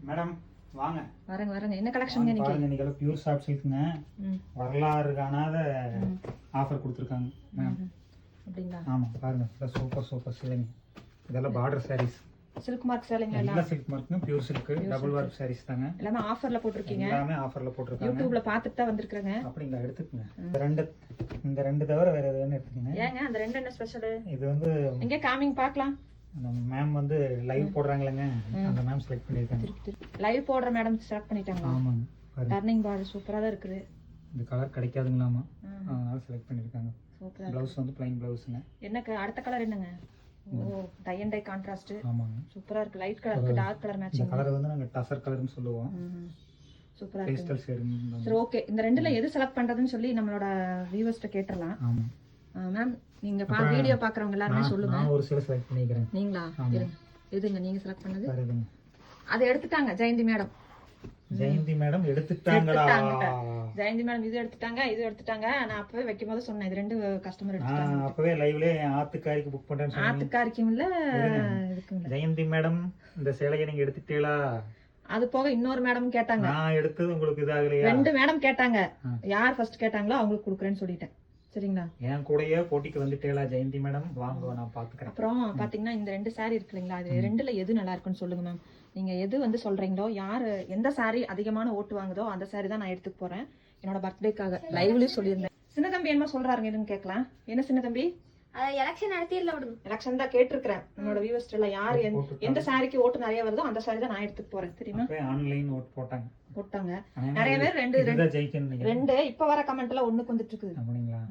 Madam வாங்க. வரங்க. என்ன கலெக்ஷன்ங்க இன்னைக்கு? பாருங்க, இன்னைக்கு பியூர் சாஃப்ட் சில்க்ங்க. வரலாறு காணாத ஆஃபர் கொடுத்துருக்காங்க மேம். அப்படிங்களா? ஆமா, பாருங்க. சூப்பர் சேலைங்க. இதெல்லாம் பார்டர் சாரீஸ். சில்க் மார்க் சேலைங்க எல்லாம் சில்க் மார்க்ங்க, pure silk, double warp sarees தாங்க. எல்லாமே ஆஃபர்ல போட்டுருக்கீங்க. எல்லாமே ஆஃபர்ல போட்டுருக்காங்க. யூடியூப்ல பார்த்துட்டு தான் வந்திருக்கேங்க. அப்படிங்களா? எடுத்துக்கங்க. இந்த ரெண்டு தவிர வேற எதுவும் எடுத்துக்கங்க. ஏங்க அந்த ரெண்டு என்ன ஸ்பெஷல்? இது வந்து எங்க காமிங் பார்க்கலாம். மேம் வந்து லைவ் போடுறாங்களேங்க, அந்த மேம் செலக்ட் பண்ணிருக்காங்க. லைவ் போடுற மேடம் செலக்ட் பண்ணிட்டாங்க. ஆமாங்க. டர்னிங் பார்டர் சூப்பரா தான் இருக்குது. இந்த கலர் கிடைக்காதுங்களாமா, அதனால செலக்ட் பண்ணிருக்காங்க. சூப்பரா. ப்ளவுஸ் வந்து ப்ளைன் ப்ளவுஸ்ங்க. என்னக்கு அடுத்த கலர் என்னங்க? ஓ, டை அண்ட் டை கான்ட்ராஸ்ட். ஆமாங்க. சூப்பரா இருக்கு. லைட் கலருக்கு டார்க் கலர் மேட்சிங். இந்த கலர் வந்து நாங்க டசர் கலர்னு சொல்லுவோம். சூப்பரா இருக்கு. பேஸ்டல் ஷேடுங்க. சரி, ஓகே. இந்த ரெண்டுல எது செலக்ட் பண்றதுன்னு சொல்லி நம்மளோட வியூவர்ஸ்ட்ட கேட்டறலாம். ஆமா மேம், நீங்க வீடியோ பாக்குறவங்க எல்லாரும் சொல்லுங்க. நான் ஒரு சில செலக்ட் பண்ணிக்கிறேன். நீங்களா? இருங்க. எதுங்க நீங்க செலக்ட் பண்ணது? சரிங்க. அதை எடுத்துட்டாங்க ஜெயந்தி மேடம். ஜெயந்தி மேடம் எடுத்துட்டாங்களா? ஜெயந்தி மேடம் இது எடுத்துட்டாங்க. நான் அப்பவே வைக்கும்போது சொன்னேன், இது ரெண்டு கஸ்டமர் எடுத்துட்டாங்க. அப்பவே லைவ்ல ஆத்துக்காரிக்கு புக் பண்றேன்னு சொன்னீங்க. ஆத்துக்காரிக்கும் இல்ல இதுக்கும் இல்ல. ஜெயந்தி மேடம், இந்த சேலையை நீங்க எடுத்துட்டீங்களா? அது போக இன்னொரு மேடம் கேட்டாங்க. நான் எடுத்தது உங்களுக்கு இதாகலையா? ரெண்டு மேடம் கேட்டாங்க. யார் ஃபர்ஸ்ட் கேட்டாங்களோ அவங்களுக்கு கொடுக்குறேன்னு சொல்லிட்டேன். சரிங்களா? என் கூடயே போட்டிக்கு வந்துட்டீங்களா ஜெயந்தி மேடம்? வாங்க, நான் பாத்துக்கிறேன். அப்புறம் பாத்தீங்கன்னா இந்த ரெண்டு சாரி இருக்கு இல்லைங்களா, அது ரெண்டுல எது நல்லா இருக்குன்னு சொல்லுங்க மேம். நீங்க எது வந்து சொல்றீங்களோ, யாரு எந்த சாரி அதிகமான ஓட்டு வாங்குதோ அந்த சாரி தான் நான் எடுத்துக்க போறேன். என்னோட பர்த்டேக்காக லைவ்லயும் சொல்லியிருந்தேன். சின்ன தம்பி என்ன சொல்றாருங்க எதுன்னு கேட்கலாம். என்ன சின்ன தம்பி? எலெக்ஷன் நடத்திரல விடுங்க. எலெக்ஷன் தான் கேட்டிருக்கிறேன். நம்மளோட வியூவர்ஸ் எல்லாம் யாரு எந்த சாரிக்கு ஓட்டு நிறைய வருதோ அந்த சாரி தான் நான் எடுத்துக்க போறேன். தெரியுமா? ஆன்லைன் ஓட் போட்டாங்க நிறைய பேர். ரெண்டு இப்ப வர கமெண்ட்ல ஒண்ணுக்கு வந்துட்டு இருக்குது. அப்படிங்களா?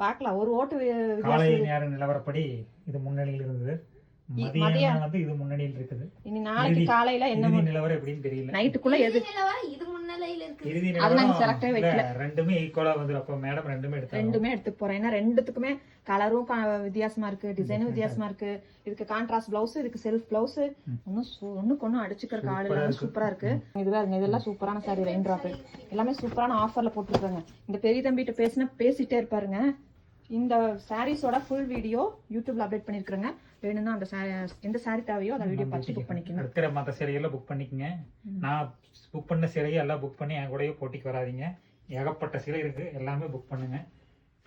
பாக்கலாம். ஒரு ஓட்டு காலை நேர நிலவரப்படி இது முன்னணியில் இருந்தது. மதியம் வந்து இது முன்னணியில் இருக்குது. இனி நாளைக்கு காலையில என்ன நிலவரம் எப்படின்னு தெரியல. நைட்டுக்குள்ள எது இது முன்னணியில இருக்கு. இறுதி நிலவரம் ரெண்டுமே ஈக்குவலா வந்து அப்ப மேடம் ரெண்டுமே எடுத்து போறேன். ஏன்னா ரெண்டுத்துக்குமே கலரும் வித்தியாசமா இருக்கு, டிசைனும் வித்தியாசமா இருக்கு. இதுக்கு கான்ட்ராஸ்ட் பிளவுஸ், இதுக்கு செல்ஃப் பிளவுஸ். ஒண்ணுக்கு ஒண்ணு அடிச்சுக்கிற ஆளு எல்லாமே சூப்பரா இருக்கு. இதெல்லாம் சூப்பரான சாரி. ரெயின் டிராப் எல்லாமே சூப்பரான ஆஃபர்ல போட்டுருக்காங்க. இந்த பெரிய தம்பிகிட்ட பேசிட்டே இருப்பாருங்க. இந்த சாரீஸோட ஃபுல் வீடியோ யூடியூப்ல அப்டேட் பண்ணிருக்காங்க. வேணும்னா அந்த எந்த சாரி தேவையோ அந்த வீடியோ பார்த்து புக் பண்ணிக்கங்க. இருக்கிற மற்ற சேலையெல்லாம் புக் பண்ணிக்கங்க. நான் புக் பண்ண சேலையை எல்லாம் புக் பண்ணி என் கூடயே போட்டிக்கு வராதிங்க. ஏகப்பட்ட சேலை இருக்கு, எல்லாமே புக் பண்ணுங்க.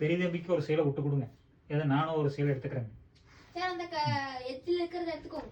பெரிய தம்பிக்கு ஒரு சேலை விட்டு கொடுங்க. ஏதோ நானும் ஒரு சேலை எடுத்துக்கிறேன். அந்த எச்சில் இருக்கிறத எடுத்துக்கோங்க.